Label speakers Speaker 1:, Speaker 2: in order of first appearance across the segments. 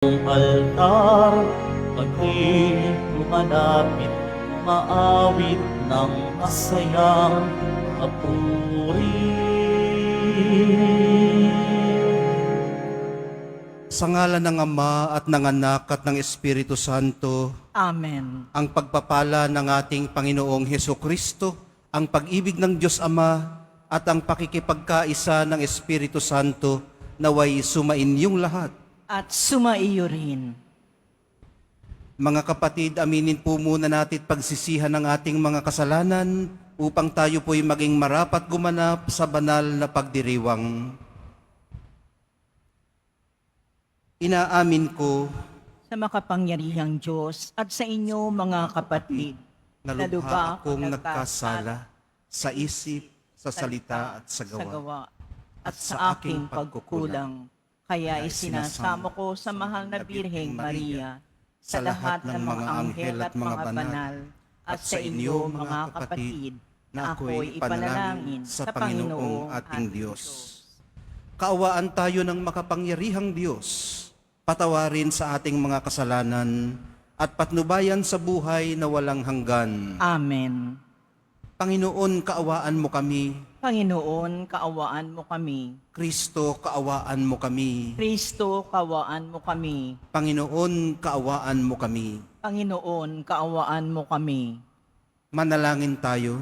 Speaker 1: Altar, pag-ibig lumalapit, maawit ng masayang papuri.
Speaker 2: Sa ngalan ng Ama at ng Anak at ng Espiritu Santo,
Speaker 3: Amen.
Speaker 2: ang pagpapala ng ating Panginoong Hesukristo, ang pag-ibig ng Diyos Ama at ang pakikipagkaisa ng Espiritu Santo naway sumainyong lahat.
Speaker 3: At sumaiyo rin.
Speaker 2: Mga kapatid, aminin po muna natin pagsisihan ng ating mga kasalanan upang tayo po'y maging marapat gumanap sa banal na pagdiriwang. Inaamin ko
Speaker 3: Sa makapangyarihang Diyos at sa inyo mga kapatid,
Speaker 2: na lubha akong nagkasala sa isip, sa salita at sa gawa,
Speaker 3: at sa aking pagkukulang. Kaya isinasamo ko sa mahal na Birheng Maria, sa lahat ng mga anghel at mga banal, at sa inyo mga kapatid, na ako'y ipanalangin sa Panginoong ating Diyos.
Speaker 2: Kaawaan tayo ng makapangyarihang Diyos, patawarin sa ating mga kasalanan at patnubayan sa buhay na walang hanggan.
Speaker 3: Amen.
Speaker 2: Panginoon, kaawaan mo kami.
Speaker 3: Panginoon, kaawaan mo kami.
Speaker 2: Kristo, kaawaan mo kami.
Speaker 3: Kristo, kaawaan mo kami.
Speaker 2: Panginoon, kaawaan mo kami.
Speaker 3: Panginoon, kaawaan mo kami.
Speaker 2: Manalangin tayo.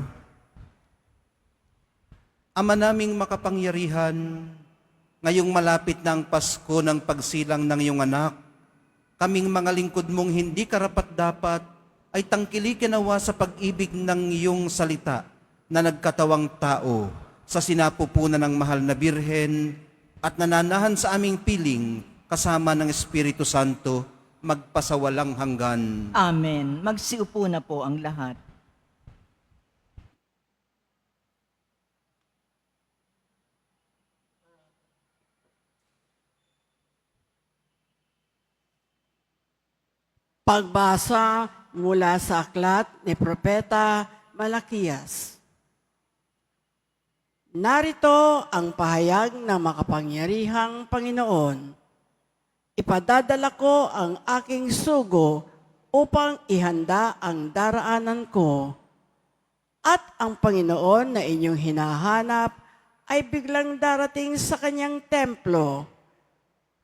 Speaker 2: Ama naming makapangyarihan, ngayong malapit na ang Pasko ng pagsilang ng iyong anak, kaming mga lingkod mong hindi karapat-dapat ay tangkilikin nawa sa pag-ibig ng iyong salita na nagkatawang tao sa sinapupunan ng mahal na Birhen at nananahan sa aming piling kasama ng Espiritu Santo magpasawalang hanggan.
Speaker 3: Amen. Magsiupo na po ang lahat.
Speaker 4: Pagbasa mula sa aklat ni Propeta Malakiyas. Narito ang pahayag ng makapangyarihang Panginoon. Ipadadala ko ang aking sugo upang ihanda ang daraanan ko. At ang Panginoon na inyong hinahanap ay biglang darating sa kanyang templo.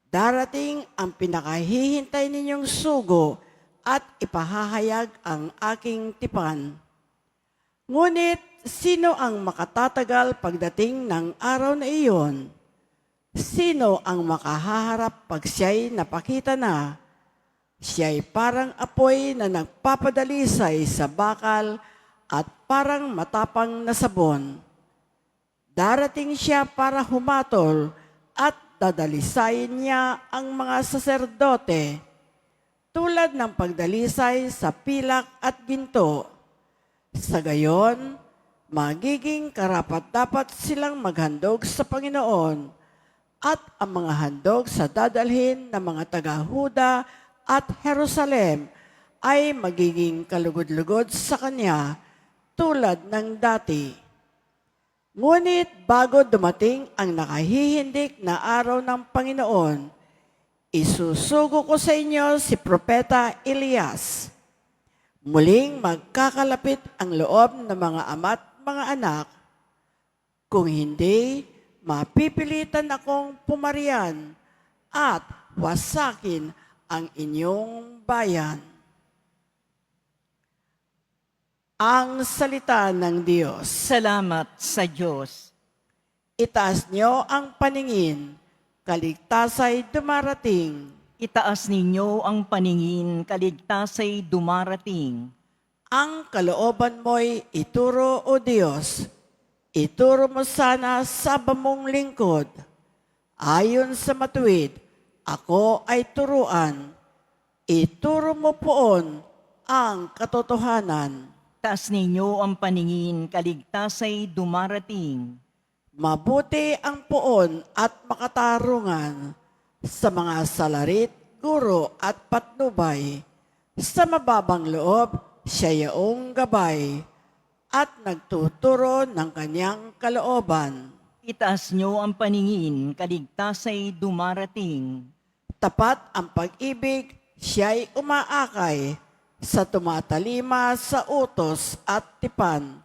Speaker 4: Darating ang pinakahihintay ninyong sugo at ipahahayag ang aking tipan. Ngunit sino ang makatatagal pagdating ng araw na iyon? Sino ang makahaharap pag siya'y napakita na? Siya'y parang apoy na nagpapadalisay sa bakal at parang matapang na sabon. Darating siya para humatol at dadalisayin niya ang mga saserdote tulad ng pagdalisay sa pilak at ginto. Sa gayon, magiging karapat-dapat silang maghandog sa Panginoon at ang mga handog sa dadalhin ng mga taga-Huda at Jerusalem ay magiging kalugod-lugod sa Kanya tulad ng dati. Ngunit bago dumating ang nakahihindik na araw ng Panginoon, isusugo ko sa inyo si Propeta Elias. Muling magkakalapit ang loob ng mga ama't mga anak. Kung hindi, mapipilitan akong pumarian at wasakin ang inyong bayan. Ang salita ng Diyos.
Speaker 3: Salamat sa Diyos.
Speaker 4: Itaas niyo ang paningin, kaligtasay dumarating.
Speaker 3: Itaas ninyo ang paningin, kaligtasay dumarating.
Speaker 4: Ang kalooban mo'y ituro, O Diyos. Ituro mo sana sa mong lingkod. Ayon sa matuwid, ako ay turuan. Ituro mo poon ang katotohanan.
Speaker 3: Taas ninyo ang paningin, kaligtasay dumarating.
Speaker 4: Mabuti ang poon at makatarungan sa mga salarit, guro at patnubay. Sa mababang loob, siya yaong gabay at nagtuturo ng kanyang kalooban.
Speaker 3: Itaas nyo ang paningin, kaligtasay dumarating.
Speaker 4: tapat ang pag-ibig, siya'y umaakay. Sa tumatalima sa utos at tipan.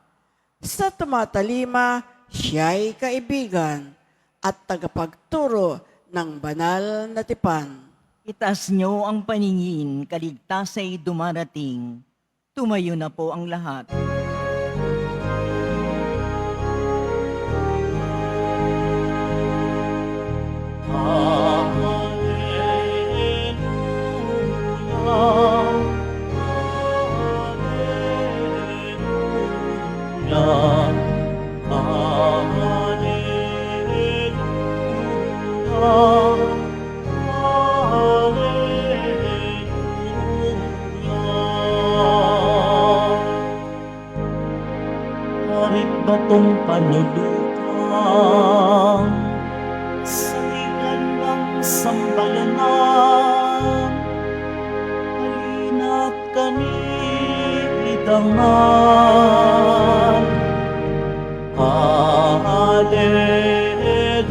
Speaker 4: Sa tumatalima, siya'y kaibigan at tagapagturo ng banal na tipan.
Speaker 3: Itaas niyo ang paningin, kaligtasa'y dumarating. Tumayo na po ang lahat.
Speaker 1: Kahit batong panulukang saligan ng sambayanan, halina't kami idangan. Hallelujah, Hallelujah,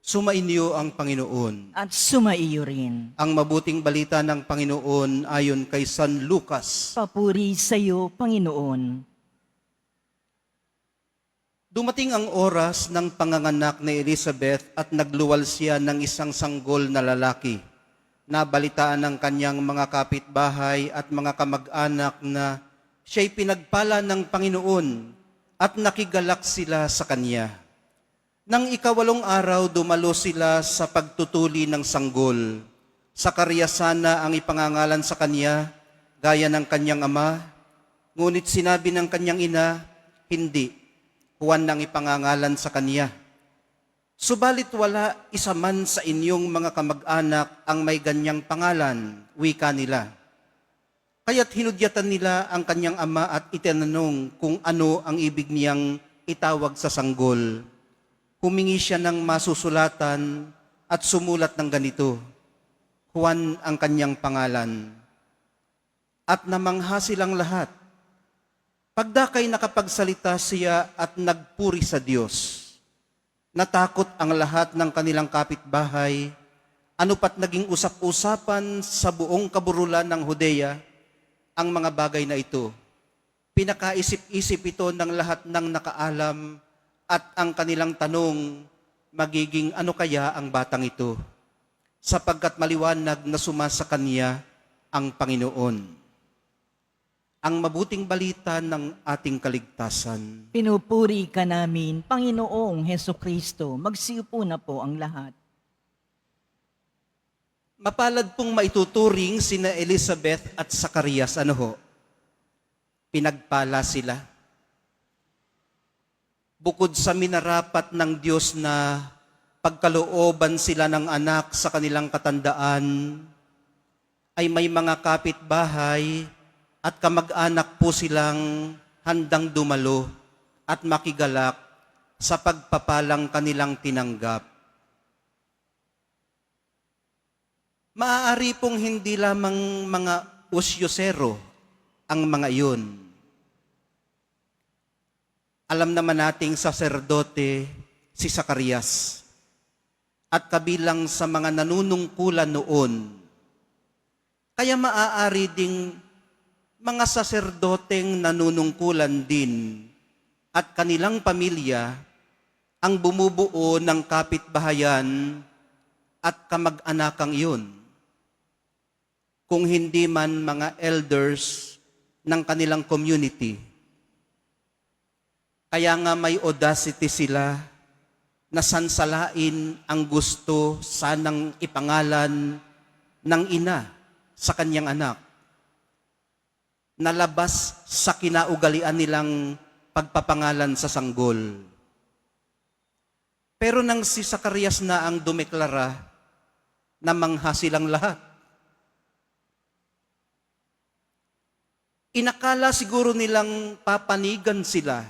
Speaker 2: Sumainyo ang Panginoon.
Speaker 3: At sumaiyo rin.
Speaker 2: Ang mabuting balita ng Panginoon ayon kay San Lucas.
Speaker 3: Papuri sa iyo, Panginoon.
Speaker 2: Dumating ang oras ng panganganak ni Elizabeth at nagluwal siya ng isang sanggol na lalaki. Nabalitaan ng kanyang mga kapitbahay at mga kamag-anak na siya'y pinagpala ng Panginoon at nakigalak sila sa kanya. Nang ikawalong araw, dumalo sila sa pagtutuli ng sanggol. Sakarias sana ang ipangangalan sa kanya, gaya ng kanyang ama. Ngunit sinabi ng kanyang ina, hindi, Juan ang ipangangalan sa kanya. Subalit wala isa man sa inyong mga kamag-anak ang may ganyang pangalan, wika nila. Kaya't hinudyatan nila ang kanyang ama at itinanong kung ano ang ibig niyang itawag sa sanggol. Humingi siya ng masusulatan at sumulat ng ganito, Juan ang kanyang pangalan. At namangha silang lahat. Pagdakay nakapagsalita siya at nagpuri sa Diyos. Natakot ang lahat ng kanilang kapitbahay, ano pat naging usap-usapan sa buong kaburulan ng Judea ang mga bagay na ito. Pinakaisip-isip ito ng lahat ng nakaalam at ang kanilang tanong, magiging ano kaya ang batang ito? Sapagkat maliwanag na sumasa kanya ang Panginoon. Ang mabuting balita ng ating kaligtasan.
Speaker 3: Pinupuri ka namin, Panginoong Hesukristo. Magsiupo na po ang lahat.
Speaker 2: Mapalad pong maituturing sina Elizabeth at Zacarias. Ano ho? Pinagpala sila. Bukod sa minarapat ng Diyos na pagkalooban sila ng anak sa kanilang katandaan, ay may mga kapitbahay at kamag-anak po silang handang dumalo at makigalak sa pagpapalang kanilang tinanggap. Maaari pong hindi lamang mga usyosero ang mga iyon. Alam naman nating saserdote si Zacarias at kabilang sa mga nanunungkulan noon. Kaya maaari ding mga saserdoteng nanunungkulan din at kanilang pamilya ang bumubuo ng kapitbahayan at kamag-anakang iyon. Kung hindi man mga elders ng kanilang community. Kaya nga may audacity sila na sansalain ang gusto sanang ipangalan ng ina sa kanyang anak. Nalabas sa kinaugalian nilang pagpapangalan sa sanggol. Pero nang si Zacarias na ang dumeklara, namangha silang lahat. Inakala siguro nilang papanigan sila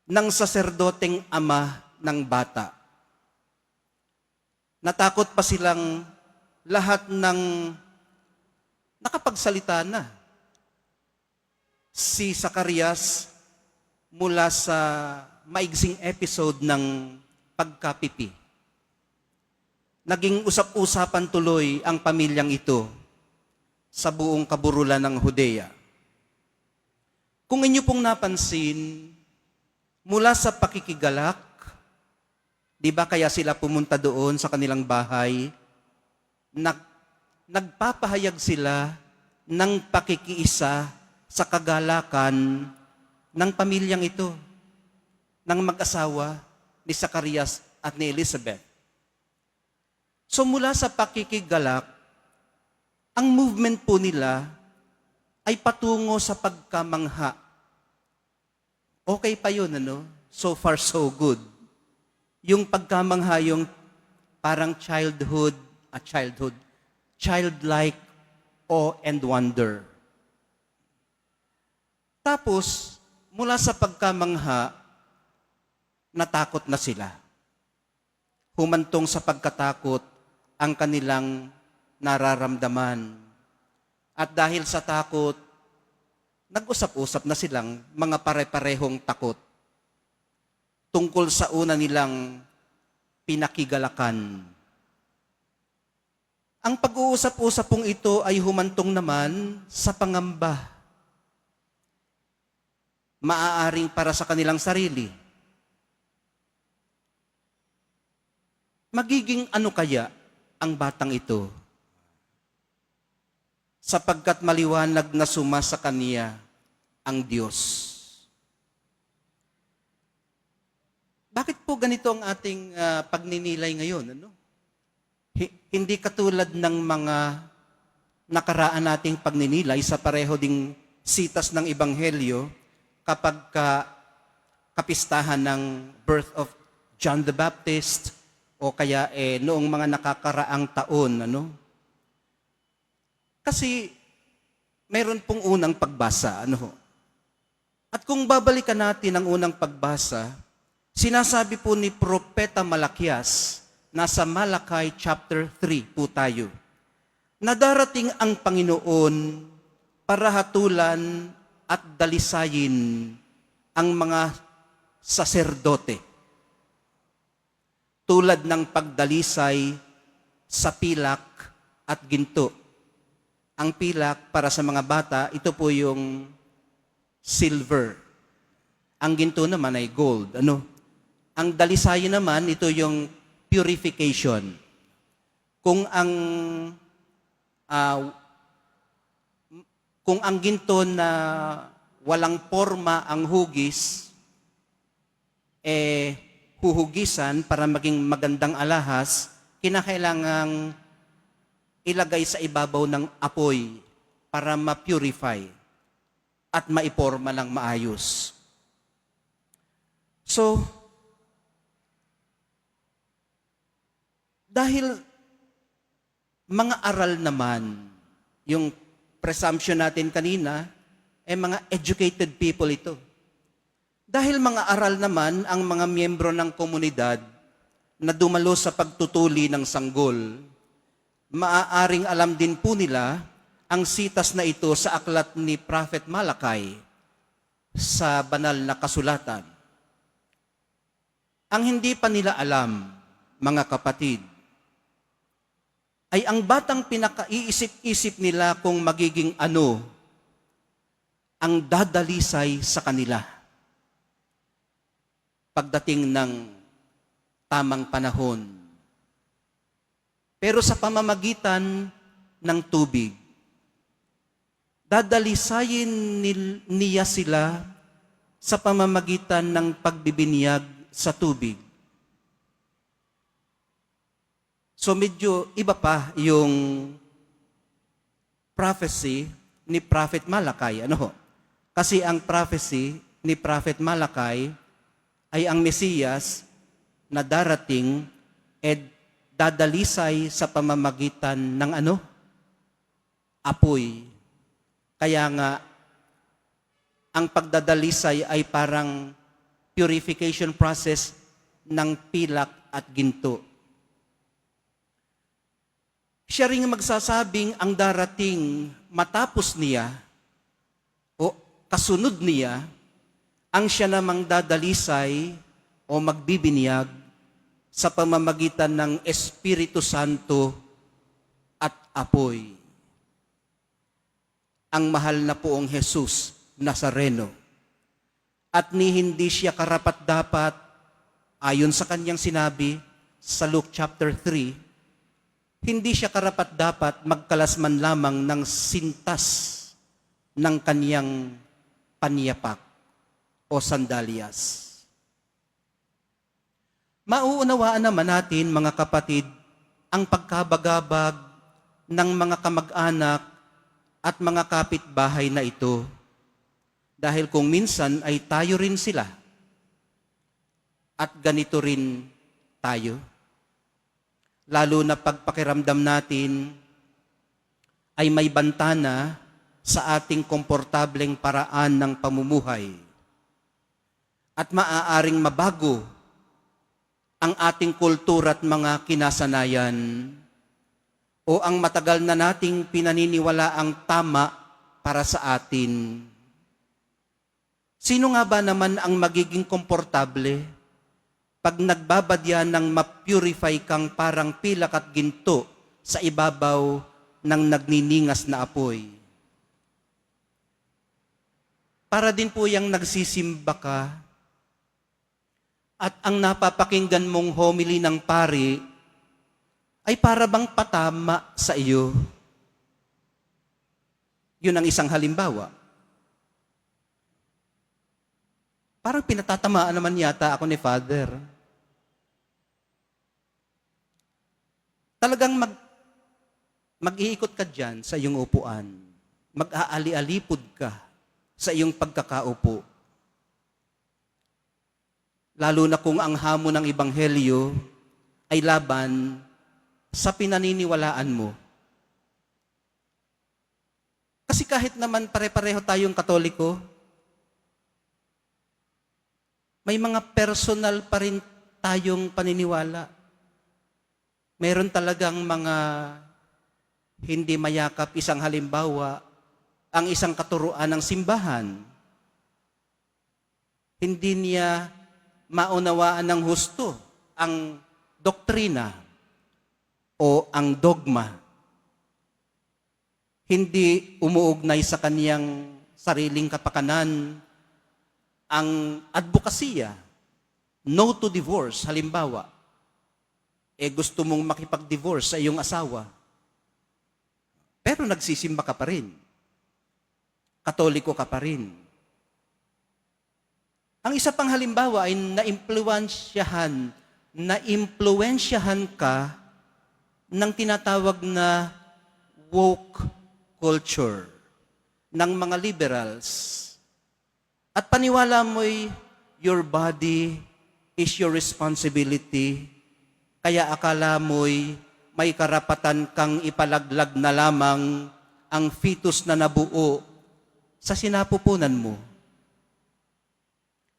Speaker 2: ng saserdoteng ama ng bata. Natakot pa silang lahat ng nakapagsalita na. Si Zacarias mula sa maigsing episode ng pagkapipi. Naging usap-usapan tuloy ang pamilyang ito sa buong kaburulan ng Judea. Kung inyo pong napansin, mula sa pakikigalak, di ba kaya sila pumunta doon sa kanilang bahay, nagpapahayag sila ng pakikiisa sa kagalakan ng pamilyang ito, ng mag-asawa ni Zacarias at ni Elizabeth. So mula sa pakikigalak, ang movement po nila ay patungo sa pagkamangha. Okay pa yun, ano? So far, so good. Yung pagkamangha, yung parang childlike awe and wonder. Tapos, mula sa pagkamangha, natakot na sila. Humantong sa pagkatakot ang kanilang nararamdaman. At dahil sa takot, nag-usap-usap na silang mga pare-parehong takot tungkol sa una nilang pinakigalakan. Ang pag-uusap-usap pong ito ay humantong naman sa pangamba. Maaaring para sa kanilang sarili. Magiging ano kaya ang batang ito? Sapagkat maliwanag na suma sa kaniya ang Diyos. Bakit po ganito ang ating pagninilay ngayon? Ano? Hindi katulad ng mga nakaraan nating pagninilay sa pareho ding sitas ng Ebanghelyo kapag kapistahan ng birth of John the Baptist o kaya noong mga nakakaraang taon. Ano? Kasi mayroon pong unang pagbasa. Ano? At kung babalikan natin ang unang pagbasa, sinasabi po ni Propeta Malakias, nasa Malakay chapter 3 po tayo, na darating ang Panginoon para hatulan at dalisayin ang mga saserdote. Tulad ng pagdalisay sa pilak at ginto. Ang pilak para sa mga bata, ito po yung silver. Ang ginto naman ay gold. Ano? Ang dalisayin naman, ito yung purification. Kung ang ginto na walang porma ang hugis, huhugisan para maging magandang alahas, kinakailangang ilagay sa ibabaw ng apoy para ma-purify at maiporma ng maayos. So, dahil mga aral naman, yung presumption natin kanina, mga educated people ito. Dahil mga aral naman ang mga miyembro ng komunidad na dumalo sa pagtutuli ng sanggol, maaaring alam din po nila ang sitas na ito sa aklat ni Prophet Malakay sa banal na kasulatan. Ang hindi pa nila alam, mga kapatid, ay ang batang pinakaiisip-isip nila kung magiging ano ang dadalisay sa kanila pagdating ng tamang panahon. Pero sa pamamagitan ng tubig, dadalisayin niya sila sa pamamagitan ng pagbibinyag sa tubig. So medyo iba pa yung prophecy ni Prophet Malakay. Ano? Kasi ang prophecy ni Prophet Malakay ay ang Mesiyas na darating dadalisay sa pamamagitan ng ano? Apoy. Kaya nga, ang pagdadalisay ay parang purification process ng pilak at ginto. Siya ring magsasabing ang darating matapos niya o kasunod niya, ang siya namang dadalisay o magbibinyag sa pamamagitan ng Espiritu Santo at apoy. Ang mahal na poong Jesus Nazareno. At ni hindi siya karapat-dapat, ayon sa kanyang sinabi sa Luke chapter 3, hindi siya karapat-dapat magkalas man lamang ng sintas ng kanyang panyapak o sandalyas. Mauunawaan naman natin, mga kapatid, ang pagkabagabag ng mga kamag-anak at mga kapitbahay na ito. Dahil kung minsan ay tayo rin sila at ganito rin tayo. Lalo na pagpakiramdam natin ay may bantana sa ating komportableng paraan ng pamumuhay. At maaaring mabago ang ating kultura at mga kinasanayan o ang matagal na nating pinaniniwala ang tama para sa atin. Sino nga ba naman ang magiging komportable pag nagbabadya ng ma-purify kang parang pilak at ginto sa ibabaw ng nagniningas na apoy? Para din po yung nagsisimba ka at ang napapakinggan mong homily ng pari ay para bang patama sa iyo. Yun ang isang halimbawa. Parang pinatatamaan naman yata ako ni Father. Talagang mag-iikot ka dyan sa iyong upuan. Mag-aali-alipod ka sa iyong pagkakaupo. Lalo na kung ang hamon ng Ebanghelyo ay laban sa pinaniniwalaan mo. Kasi kahit naman pare-pareho tayong Katoliko, may mga personal pa rin tayong paniniwala. Meron talagang mga hindi mayakap. Isang halimbawa, ang isang katuruan ng simbahan. Hindi niya maunawaan ng husto ang doktrina o ang dogma. Hindi umuugnay sa kaniyang sariling kapakanan ang advokasya. No to divorce, halimbawa. Gusto mong makipag-divorce sa iyong asawa. Pero nagsisimba ka pa rin. Katoliko ka pa rin. Ang isa pang halimbawa ay naimpluwensyahan ka ng tinatawag na woke culture ng mga liberals. At paniwala mo'y your body is your responsibility, kaya akala mo'y may karapatan kang ipalaglag na lamang ang fetus na nabuo sa sinapupunan mo.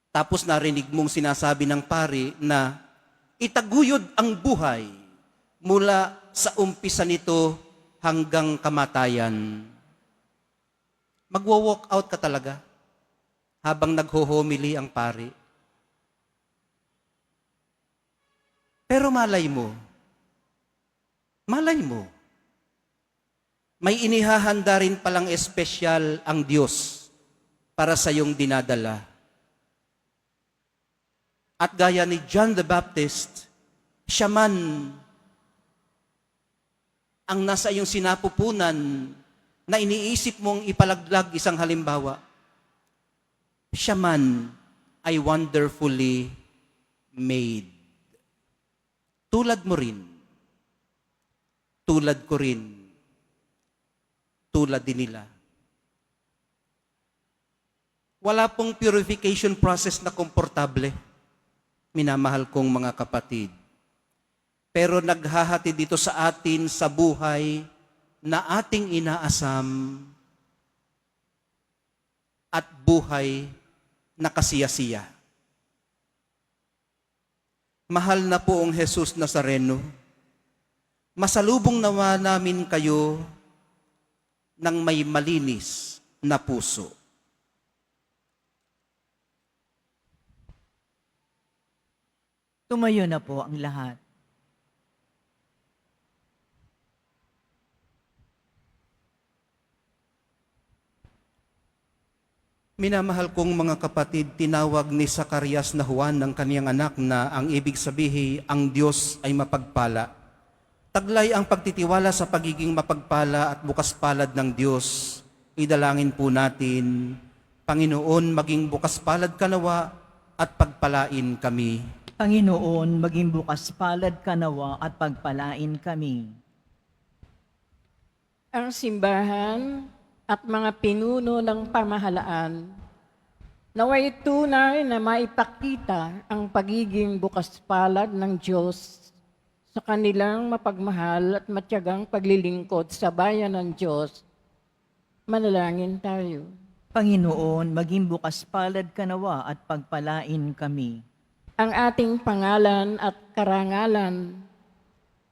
Speaker 2: Tapos narinig mong sinasabi ng pari na itaguyod ang buhay mula sa umpisa nito hanggang kamatayan. Magwo-walk out ka talaga habang nagho-homily ang pari. Pero malay mo, may inihahanda rin palang espesyal ang Diyos para sa iyong dinadala. At gaya ni John the Baptist, siya man ang nasa iyong sinapupunan na iniisip mong ipalaglag, isang halimbawa, siya man ay wonderfully made. Tulad mo rin, tulad ko rin, tulad din nila. Wala pong purification process na komportable, minamahal kong mga kapatid. Pero naghahati dito sa atin sa buhay na ating inaasam at buhay na kasiyasiya. Mahal na poong Jesus Nazareno, masalubong nawa namin kayo ng may malinis na puso.
Speaker 3: Tumayo na po ang lahat.
Speaker 2: Minamahal kong mga kapatid, tinawag ni Zacarias na Juan ng kaniyang anak na ang ibig sabihin, ang Diyos ay mapagpala. Taglay ang pagtitiwala sa pagiging mapagpala at bukas palad ng Diyos. Idalangin po natin, Panginoon, maging bukas palad ka nawa at pagpalain kami.
Speaker 3: Panginoon, maging bukas palad ka nawa at pagpalain kami.
Speaker 5: Ang simbahan at mga pinuno ng pamahalaan naway tunay na maipakita ang pagiging bukas palad ng Diyos sa kanilang mapagmahal at matyagang paglilingkod sa bayan ng Diyos. Manalangin tayo.
Speaker 3: Panginoon, maging bukas palad ka nawa at pagpalain kami.
Speaker 5: Ang ating pangalan at karangalan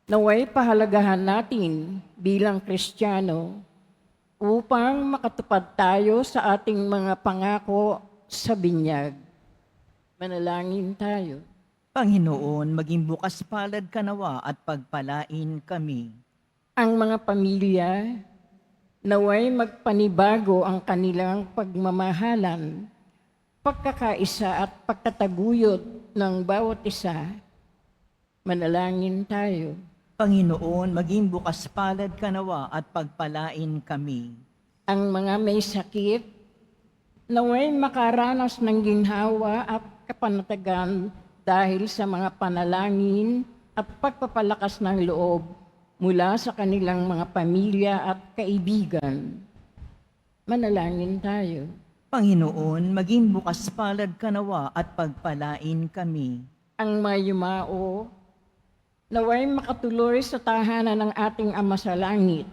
Speaker 5: naway pahalagahan natin bilang Kristiyano upang makatupad tayo sa ating mga pangako sa binyag. Manalangin tayo.
Speaker 3: Panginoon, maging bukas palad ka nawa at pagpalain kami.
Speaker 5: Ang mga pamilya naway magpanibago ang kanilang pagmamahalan, pagkakaisa at pagtataguyod ng bawat isa. Manalangin tayo.
Speaker 3: Panginoon, maging bukas palad ka nawa at pagpalain kami.
Speaker 5: Ang mga may sakit naway makaranas ng ginhawa at kapanatagan dahil sa mga panalangin at pagpapalakas ng loob mula sa kanilang mga pamilya at kaibigan. Manalangin tayo.
Speaker 3: Panginoon, maging bukas palad ka nawa at pagpalain kami.
Speaker 5: Ang mayumao naway makatuloy sa tahanan ng ating Ama sa Langit.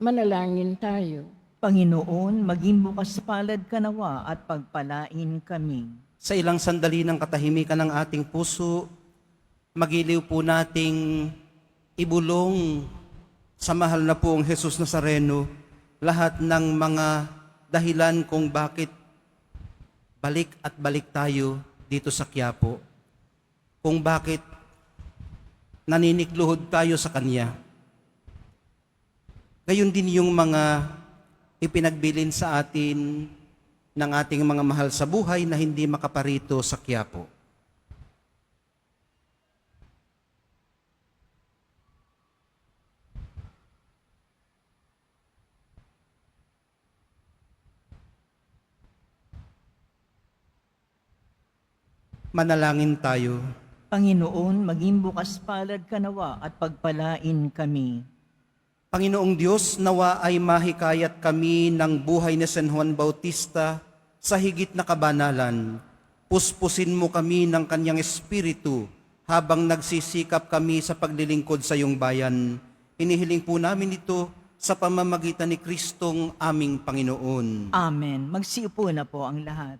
Speaker 5: Manalangin tayo.
Speaker 3: Panginoon, maging bukas palad ka nawa at pagpalain kami.
Speaker 2: Sa ilang sandali ng katahimikan ng ating puso, magiliw po nating ibulong sa mahal na poong Jesus Nazareno lahat ng mga dahilan kung bakit balik at balik tayo dito sa Quiapo. Kung bakit naninikluhod tayo sa Kanya. Gayon din yung mga ipinagbilin sa atin ng ating mga mahal sa buhay na hindi makaparito sa Quiapo. Manalangin tayo.
Speaker 3: Panginoon, maging bukas palad ka nawa at pagpalain kami.
Speaker 2: Panginoong Diyos, nawa ay mahikayat kami ng buhay ni San Juan Bautista sa higit na kabanalan. Puspusin mo kami ng kanyang espiritu habang nagsisikap kami sa paglilingkod sa iyong bayan. Inihiling po namin ito sa pamamagitan ni Kristong aming Panginoon.
Speaker 3: Amen. Magsiupo na po ang lahat.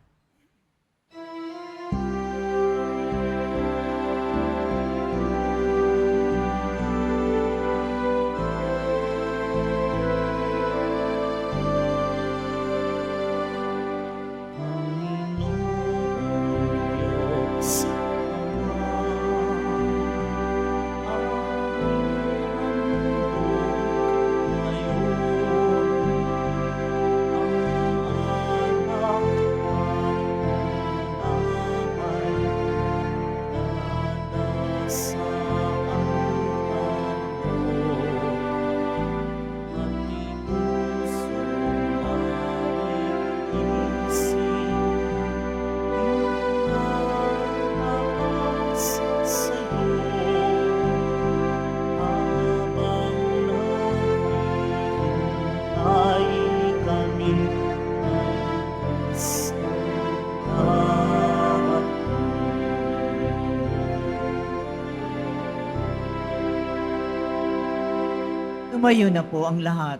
Speaker 3: Tumayo na po ang lahat.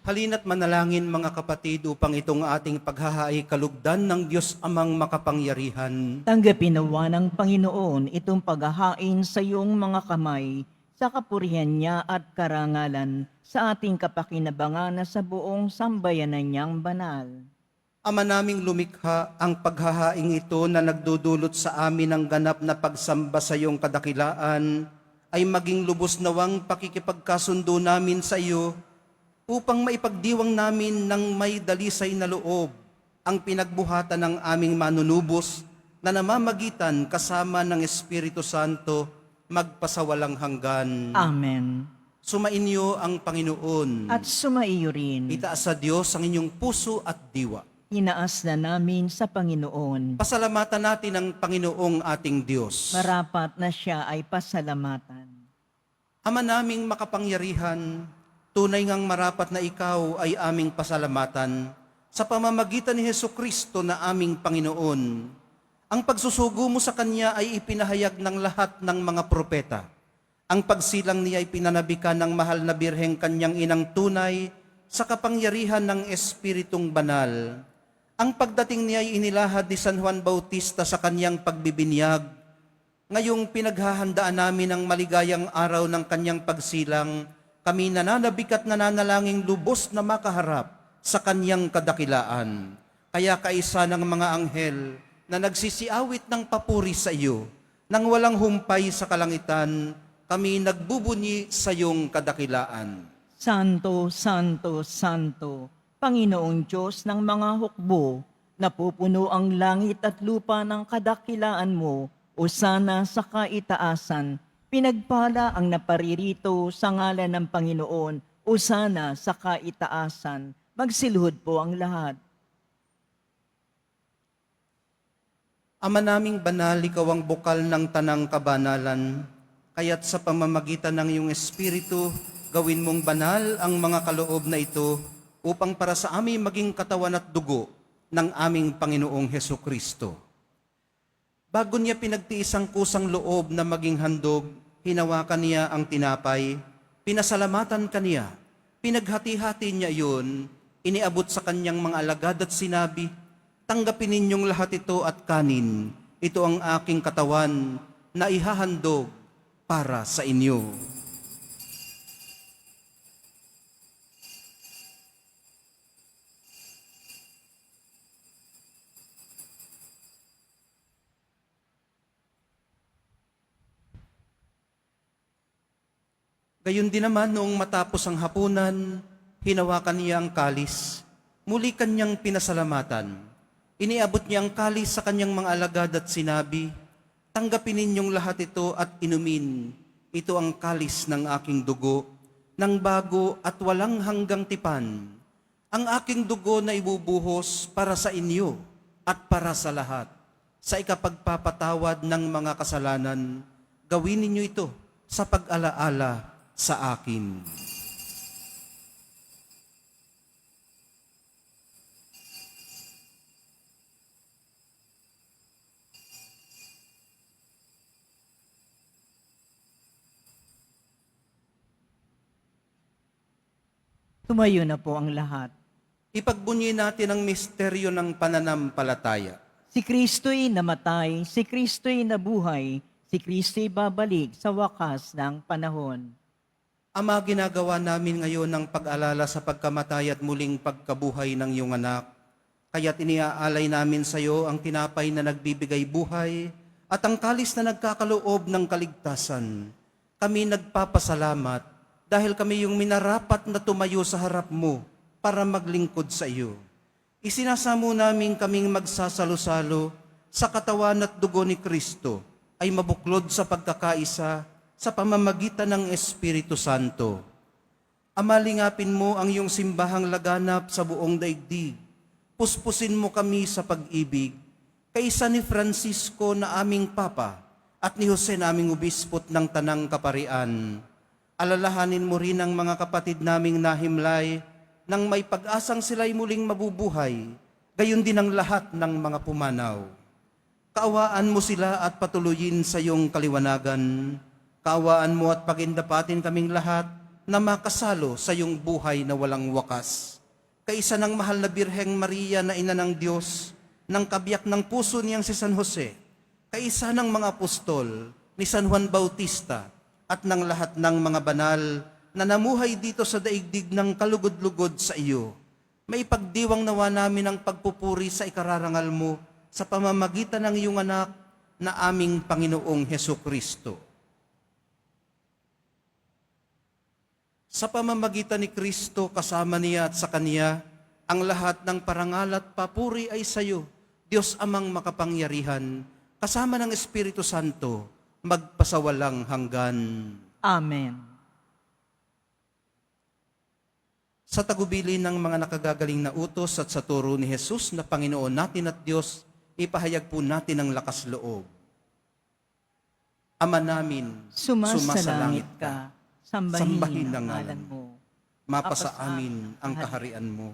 Speaker 2: Halina't manalangin mga kapatid upang itong ating paghahaay kalugdan ng Diyos Amang makapangyarihan.
Speaker 3: Tanggapin nawa ng Panginoon itong paghahain sa iyong mga kamay sa kapurihan niya at karangalan sa ating kapakinabangan na sa buong sambayanan niyang banal.
Speaker 2: Ama naming lumikha, ang paghahaing ito na nagdudulot sa amin ng ganap na pagsamba sa iyong kadakilaan ay maging lubos nawang pakikipagkasundo namin sa iyo upang maipagdiwang namin ng may dalisay na loob ang pinagbuhatan ng aming manunubos na namamagitan kasama ng Espiritu Santo magpasawalang hanggan.
Speaker 3: Amen.
Speaker 2: Sumainyo ang Panginoon.
Speaker 3: At sumaiyo rin.
Speaker 2: Itaas sa Diyos ang inyong puso at diwa.
Speaker 3: Inaas na namin sa Panginoon.
Speaker 2: Pasalamatan natin ang Panginoong ating Diyos.
Speaker 3: Marapat na siya ay pasalamatan.
Speaker 2: Ama naming makapangyarihan, tunay ngang marapat na ikaw ay aming pasalamatan sa pamamagitan ni Hesukristo na aming Panginoon. Ang pagsusugo mo sa Kanya ay ipinahayag ng lahat ng mga propeta. Ang pagsilang niya ay pinanabikan ng mahal na birheng Kanyang inang tunay sa kapangyarihan ng Espiritong Banal. Ang pagdating niya ay inilahad ni San Juan Bautista sa kanyang pagbibinyag. Ngayong pinaghahandaan namin ang maligayang araw ng kanyang pagsilang, kami nananabik at nananalangin lubos na makaharap sa kanyang kadakilaan. Kaya kaisa ng mga anghel na nagsisiawit ng papuri sa iyo, nang walang humpay sa kalangitan, kami nagbubunyi sa iyong kadakilaan.
Speaker 3: Santo, Santo, Santo, Panginoong Diyos ng mga hukbo, napupuno ang langit at lupa ng kadakilaan mo, o sana sa kaitaasan, pinagpala ang naparirito sa ngalan ng Panginoon, o sana sa kaitaasan, magsilhod po ang lahat.
Speaker 2: Ama naming banal, ikaw ang bukal ng tanang kabanalan, kaya't sa pamamagitan ng iyong Espiritu, gawin mong banal ang mga kaloob na ito, upang para sa amin maging katawan at dugo ng aming Panginoong Hesukristo. Bago niya pinagtiis ang kusang loob na maging handog, hinawakan niya ang tinapay, pinasalamatan kaniya, pinaghati-hati niya iyon, iniabot sa kanyang mga alagad at sinabi, tanggapin ninyong lahat ito at kanin, ito ang aking katawan na ihahandog para sa inyo. Gayon din naman noong matapos ang hapunan, hinawakan niya ang kalis, muli kanyang pinasalamatan. Iniabot niya ang kalis sa kanyang mga alagad at sinabi, tanggapin ninyong lahat ito at inumin. Ito ang kalis ng aking dugo, ng bago at walang hanggang tipan. Ang aking dugo na ibubuhos para sa inyo at para sa lahat. Sa ikapagpapatawad ng mga kasalanan, gawin ninyo ito sa pag-alaala sa akin.
Speaker 3: Tumayo na po ang lahat.
Speaker 2: Ipagbunyi natin ang misteryo ng pananampalataya.
Speaker 3: Si Kristo'y namatay, si Kristo'y nabuhay, si Kristo'y babalik sa wakas ng panahon.
Speaker 2: Ama, ginagawa namin ngayon ang pag-alala sa pagkamatay at muling pagkabuhay ng iyong anak. Kaya't iniaalay namin sa iyo ang tinapay na nagbibigay buhay at ang kalis na nagkakaloob ng kaligtasan. Kami nagpapasalamat dahil kami yung minarapat na tumayo sa harap mo para maglingkod sa iyo. Isinasamo namin kaming magsasalo-salo sa katawan at dugo ni Kristo ay mabuklod sa pagkakaisa sa pamamagitan ng Espiritu Santo. Ama, lingapin mo ang iyong simbahang laganap sa buong daigdig. Puspusin mo kami sa pag-ibig, kaisa ni Francisco na aming Papa at ni Jose na aming Obispot ng Tanang Kaparian. Alalahanin mo rin ang mga kapatid naming nahimlay nang may pag-asang sila'y muling mabubuhay, gayon din ang lahat ng mga pumanaw. Kaawaan mo sila at patuloyin sa iyong kaliwanagan. Kaawaan mo at pagindapatin kaming lahat na makasalo sa iyong buhay na walang wakas. Kaisa ng mahal na Birheng Maria na ina ng Diyos, ng kabiyak ng puso niyang si San Jose, kaisa ng mga apostol ni San Juan Bautista at ng lahat ng mga banal na namuhay dito sa daigdig ng kalugod-lugod sa iyo. Maipagdiwang nawa namin ang pagpupuri sa ikararangal mo sa pamamagitan ng iyong anak na aming Panginoong Heso Kristo. Sa pamamagitan ni Kristo, kasama niya at sa Kanya, ang lahat ng parangal at papuri ay sa iyo, Diyos Amang makapangyarihan, kasama ng Espiritu Santo, magpasawalang hanggan.
Speaker 3: Amen.
Speaker 2: Sa tagubilin ng mga nakagagaling na utos at sa turo ni Jesus na Panginoon natin at Diyos, ipahayag po natin ang lakas loob. Ama namin,
Speaker 3: Sumasalangit ka, sambahin
Speaker 2: sambahin
Speaker 3: ang
Speaker 2: ang
Speaker 3: ngalan
Speaker 2: ngalan
Speaker 3: mo.
Speaker 2: mapasa amin ang kaharian mo,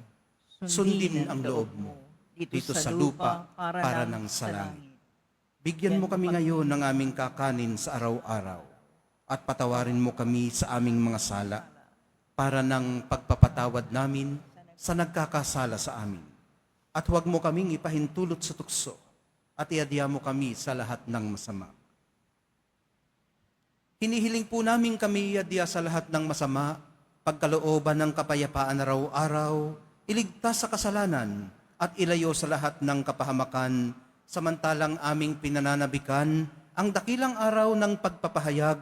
Speaker 2: sundin ang loob mo, dito sa lupa para ng sa langit. Bigyan mo kami ngayon ng aming kakanin sa araw-araw at patawarin mo kami sa aming mga sala para ng pagpapatawad namin sa nagkakasala sa amin. At huwag mo kaming ipahintulot sa tukso at iadya mo kami sa lahat ng masama. Hinihiling po namin kami iadya sa lahat ng masama, pagkalooban ng kapayapaan araw-araw, iligtas sa kasalanan at ilayo sa lahat ng kapahamakan, samantalang aming pinananabikan ang dakilang araw ng pagpapahayag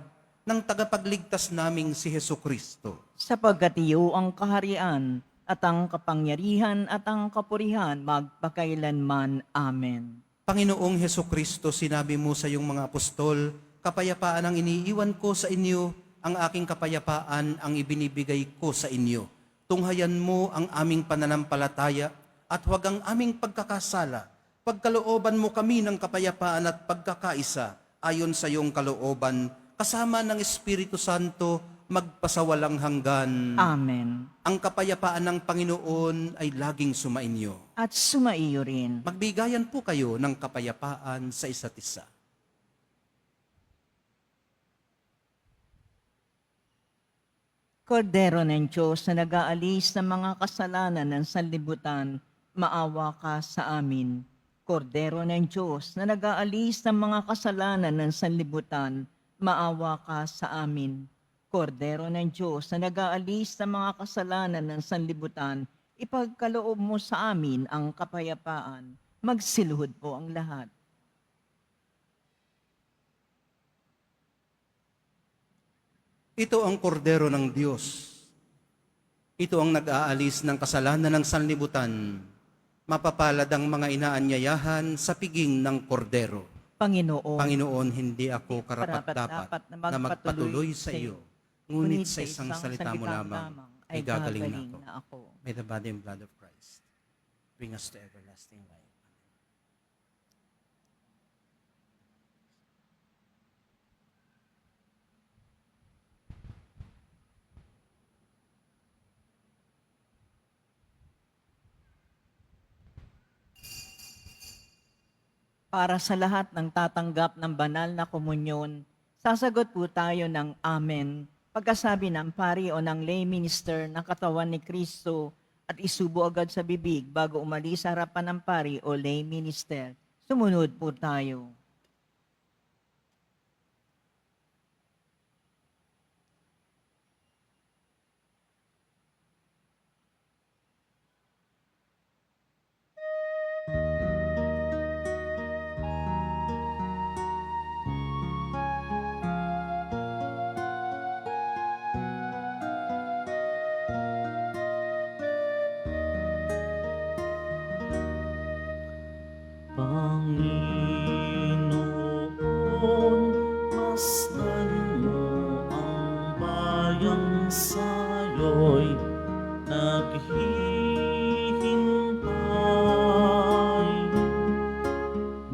Speaker 2: ng tagapagligtas naming si Heso Kristo.
Speaker 3: Sapagkat iyo ang kaharian at ang kapangyarihan at ang kapurihan magpakailanman. Amen.
Speaker 2: Panginoong Heso Kristo, sinabi mo sa iyong mga apostol, kapayapaan ang iniiwan ko sa inyo, ang aking kapayapaan ang ibinibigay ko sa inyo. Tunghayan mo ang aming pananampalataya at huwag ang aming pagkakasala. Pagkalooban mo kami ng kapayapaan at pagkakaisa ayon sa iyong kalooban, kasama ng Espiritu Santo, magpasawalang hanggan.
Speaker 3: Amen.
Speaker 2: Ang kapayapaan ng Panginoon ay laging sumainyo.
Speaker 3: At sumaiyo rin.
Speaker 2: Magbigayan po kayo ng kapayapaan sa isa't isa.
Speaker 3: Kordero ng Diyos na nag-aalis ng mga kasalanan ng sanlibutan, maawa ka sa amin. Kordero ng Diyos na nag-aalis ng mga kasalanan ng sanlibutan, maawa ka sa amin. Kordero ng Diyos na nag-aalis ng mga kasalanan ng sanlibutan, ipagkaloob mo sa amin ang kapayapaan. Magsiluhod po ang lahat.
Speaker 2: Ito ang kordero ng Diyos. Ito ang nag-aalis ng kasalanan ng sanlibutan. Mapapalad ang mga inaanyayahan sa piging ng kordero. Panginoon, hindi ako karapat-dapat na magpatuloy sa iyo. Ngunit sa isang salita mo lamang ay gagaling na ako. May the body and blood of Christ bring us to everlasting life.
Speaker 3: Para sa lahat ng tatanggap ng banal na komunyon, sasagot po tayo ng Amen pagkasabi ng pari o ng lay minister ng katawan ni Kristo at isubo agad sa bibig bago umalis sa harapan ng pari o lay minister. Sumunod po tayo.
Speaker 1: Panginoon, masdan mo ang bayang sa'yo'y naghihintay.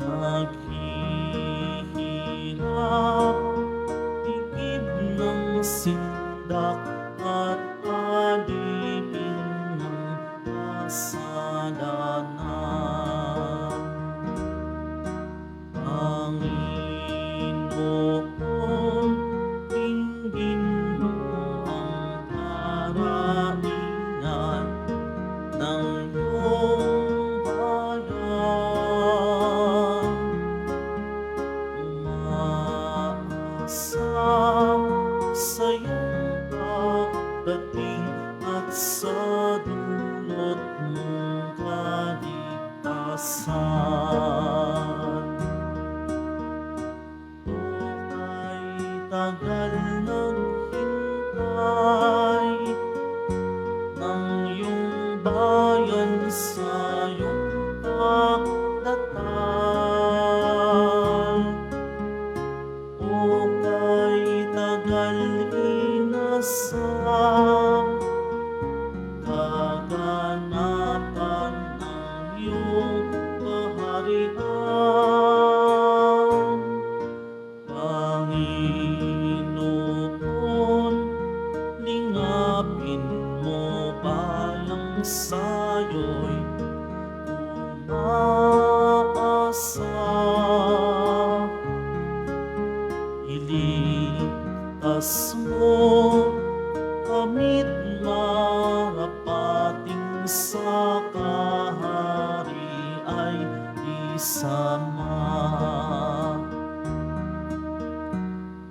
Speaker 1: Naghihirap, higit ng sindak at alipin ng kasalanan. Ligtas mo kamit marapating sa kahari ay isama.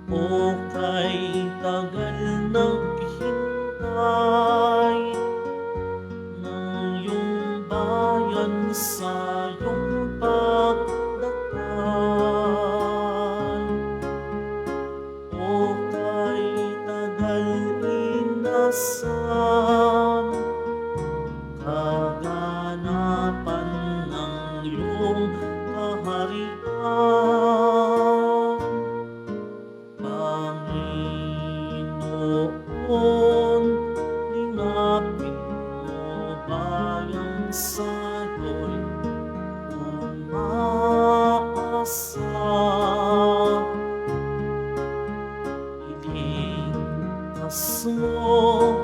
Speaker 1: O kay tagal naghintay ng iyong bayan sa iyong pagdating. O kay tagal inasam kaganapan ng iyong kaharian. Panginoon, lingapin mo bayang sa'yo'y umaasa. Iligtas mo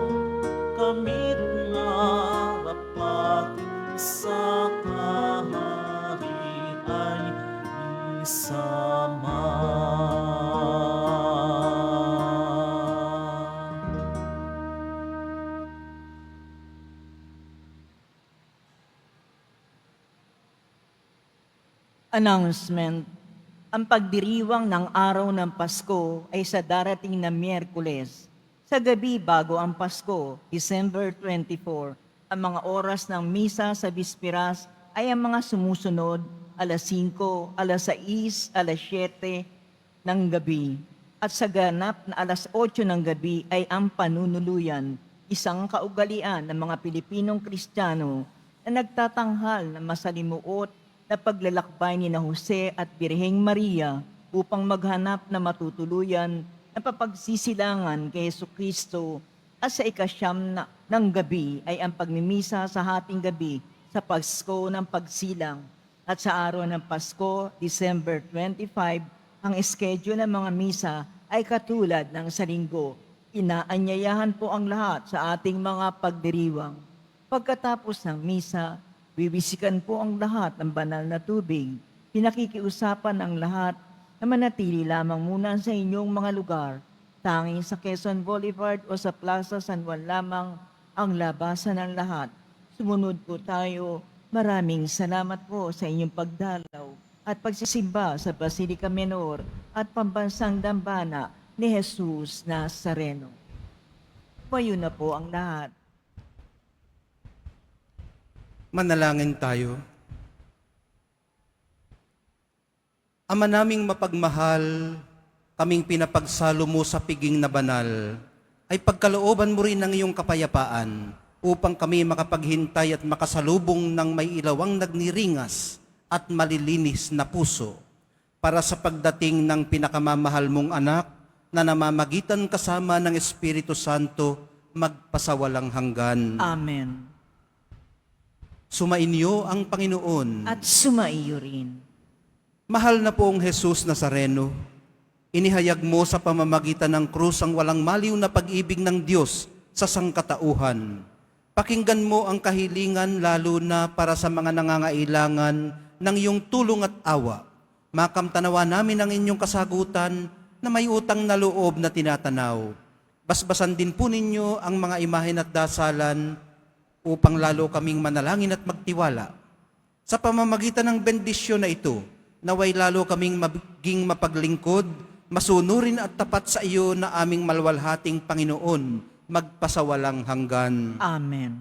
Speaker 1: kamit marapating sa kahari ay isama.
Speaker 3: Announcement. Ang pagdiriwang ng araw ng Pasko ay sa darating na Miyerkules. Sa gabi bago ang Pasko, December 24, ang mga oras ng misa sa Bispiras ay ang mga sumusunod, alas 5, alas 6, alas 7 ng gabi. At sa ganap na alas 8 ng gabi ay ang panunuluyan, isang kaugalian ng mga Pilipinong Kristiyano na nagtatanghal ng masalimuot na paglalakbay ni na Jose at Birheng Maria upang maghanap na matutuluyan na papagsisilangan kay Jesucristo. At sa ikasyam ng gabi ay ang pagmimisa sa hating gabi sa Pasko ng Pagsilang. At sa araw ng Pasko, December 25, ang schedule ng mga misa ay katulad ng sa linggo. Inaanyayahan po ang lahat sa ating mga pagdiriwang. Pagkatapos ng misa, bibisikan po ang lahat ng banal na tubig. Pinakikiusapan ang lahat na manatili lamang muna sa inyong mga lugar. Tanging sa Quezon Boulevard o sa Plaza San Juan lamang ang labasan ng lahat. Sumunod po tayo. Maraming salamat po sa inyong pagdalaw at pagsisimba sa Basilica Menor at Pambansang Dambana ni Jesus Nazareno. Mayo na po ang lahat.
Speaker 2: Manalangin tayo. Ama naming mapagmahal, kaming pinapagsalo mo sa piging na banal, ay pagkalooban mo rin ng iyong kapayapaan upang kami makapaghintay at makasalubong ng may ilawang nagniringas at malilinis na puso para sa pagdating ng pinakamamahal mong anak na namamagitan kasama ng Espiritu Santo magpasawalang hanggan.
Speaker 3: Amen.
Speaker 2: Sumainyo ang Panginoon.
Speaker 3: At sumaiyo rin.
Speaker 2: Mahal na poong Jesus Nazareno, inihayag mo sa pamamagitan ng krus ang walang maliw na pag-ibig ng Diyos sa sangkatauhan. Pakinggan mo ang kahilingan lalo na para sa mga nangangailangan ng iyong tulong at awa. Makamtanawa namin ang inyong kasagutan na may utang na loob na tinatanaw. Basbasan din po ninyo ang mga imahen at dasalan upang lalo kaming manalangin at magtiwala. Sa pamamagitan ng bendisyon na ito, naway lalo kaming maging mapaglingkod, masunurin at tapat sa iyo na aming malwalhating Panginoon, magpasawalang hanggan.
Speaker 3: Amen.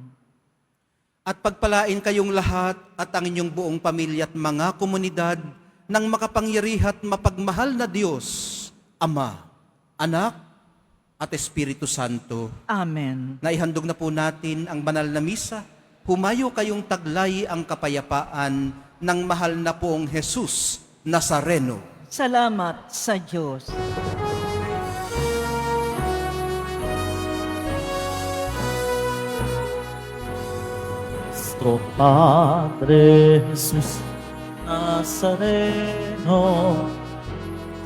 Speaker 2: At pagpalain kayong lahat at ang inyong buong pamilya at mga komunidad ng makapangyarihan at mapagmahal na Diyos, Ama, Anak, at Espiritu Santo.
Speaker 3: Amen.
Speaker 2: Naihandog na po natin ang banal na misa. Humayo kayong taglay ang kapayapaan ng mahal na poong Jesus Nazareno.
Speaker 3: Salamat sa Diyos.
Speaker 1: Nuestro Padre Jesus Nazareno,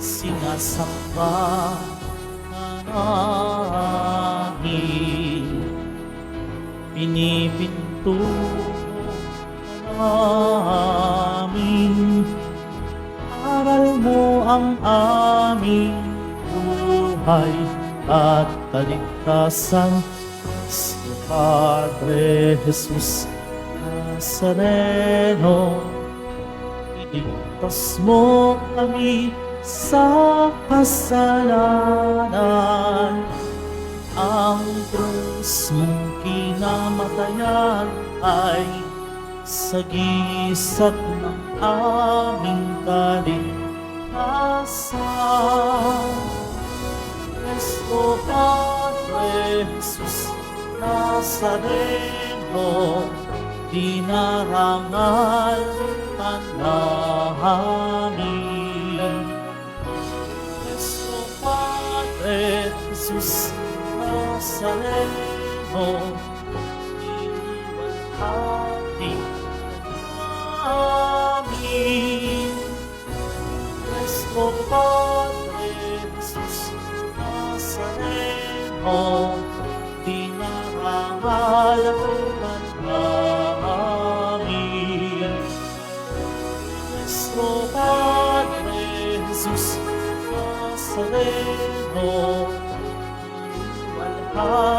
Speaker 1: sinasamba namin, pinipinto namin, aral mo ang aming buhay, at kaligtasan, si Padre Jesus Nazareno. Iligtas mo kami sa kasalanan. Ang krus mong kinamatayan ay sagisag ng aming kaligtasan. Cristo Padre Jesus Nazareno, dinarangal ka namin. Cristo Padre Jesus Nazareno, iwalhati namin. Cristo Padre Jesus Nazareno, dinarangal ka namin. Cristo Padre Jesus Nazareno, iwalhati